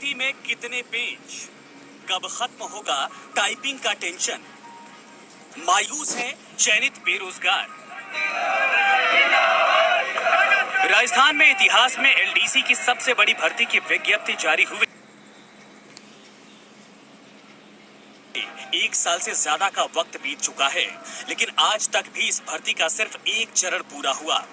LDC में कितने page, कब खत्म होगा टाइपिंग का टेंशन, मायूस है चयनित बेरोजगार। राजस्थान में इतिहास में एलडीसी की सबसे बड़ी भर्ती की विज्ञप्ति जारी हुई। 1 साल से ज्यादा का वक्त बीत चुका है, लेकिन आज तक भी इस भर्ती का सिर्फ एक चरण पूरा हुआ।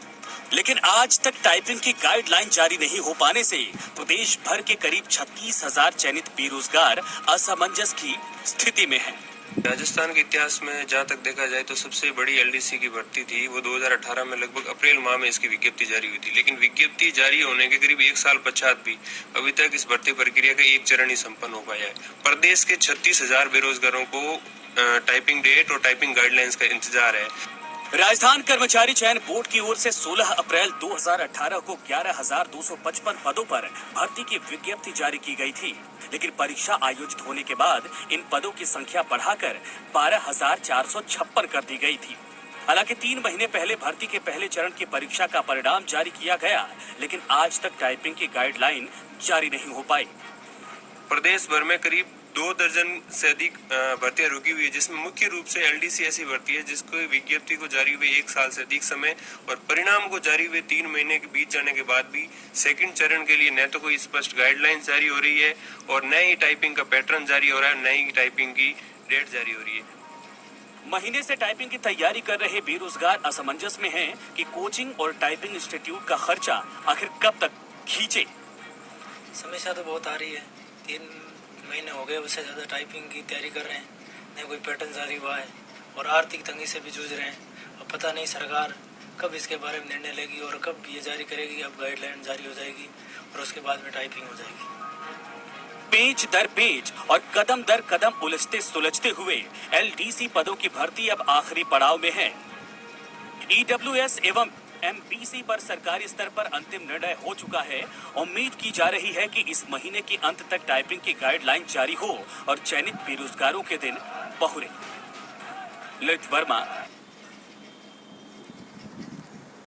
लेकिन आज तक टाइपिंग की गाइडलाइन जारी नहीं हो पाने से प्रदेश भर के करीब 36,000 चयनित बेरोजगार असमंजस की स्थिति में हैं। राजस्थान के इतिहास में जहां तक देखा जाए तो सबसे बड़ी एलडीसी की भर्ती थी वो 2018 में लगभग अप्रैल माह में इसकी विज्ञप्ति जारी हुई थी। लेकिन विज्ञप्ति जारी होने के करीब 1 साल पश्चात भी अभी तक इस भर्ती प्रक्रिया का एक चरण ही संपन्न हो पाया है। प्रदेश के 36,000 बेरोजगारों को टाइपिंग डेट और टाइपिंग गाइडलाइंस का इंतजार है। राजस्थान कर्मचारी चयन बोर्ड की ओर से 16 अप्रैल 2018 को 11,255 पदों पर भर्ती की विज्ञप्ति जारी की गई थी, लेकिन परीक्षा आयोजित होने के बाद इन पदों की संख्या बढ़ाकर 12,456 कर दी गई थी। हालांकि 3 महीने पहले भर्ती के पहले चरण की परीक्षा का परिणाम जारी किया गया, लेकिन आज तक टाइपिंग की गाइडलाइन जारी नहीं हो पाई। प्रदेश भर में करीब 2 दर्जन से अधिक भर्तियां रुकी हुई है, जिसमें मुख्य रूप से एलडीसी ऐसी भर्ती है जिसको विज्ञप्ति को जारी हुए 1 साल से अधिक समय और परिणाम को जारी हुए 3 महीने के बीत जाने के बाद भी सेकंड चरण के लिए न तो कोई स्पष्ट गाइडलाइन जारी हो रही है और न ही टाइपिंग का पैटर्न जारी हो रहा है, न ही टाइपिंग की डेट जारी हो रही है। महीने से टाइपिंग की तैयारी कर रहे बेरोजगार असमंजस में हैं कि कोचिंग और टाइपिंग इंस्टीट्यूट का खर्चा आखिर कब तक खींचे। समस्या तो बहुत आ रही है, 3 महीने हो गए, उससे ज़्यादा टाइपिंग की तैयारी कर रहे हैं, न कोई पैटर्न जारी हुआ है और आर्थिक तंगी से भी जूझ रहे हैं। अब पता नहीं सरकार कब इसके बारे में निर्णय लेगी और कब ये जारी करेगी, अब गाइडलाइन जारी हो जाएगी और उसके बाद में टाइपिंग हो जाएगी। पेज दर पेज और कदम दर कदम उलझते सुलझते हुए एलडीसी पदों की भर्ती अब आखिरी पड़ाव में है। ईडब्ल्यूएस एवं एमपीसी पर सरकारी स्तर पर अंतिम निर्णय हो चुका है। उम्मीद की जा रही है कि इस महीने के अंत तक टाइपिंग की गाइडलाइन जारी हो और चयनित बेरोजगारों के दिन बहुरे। ललित वर्मा,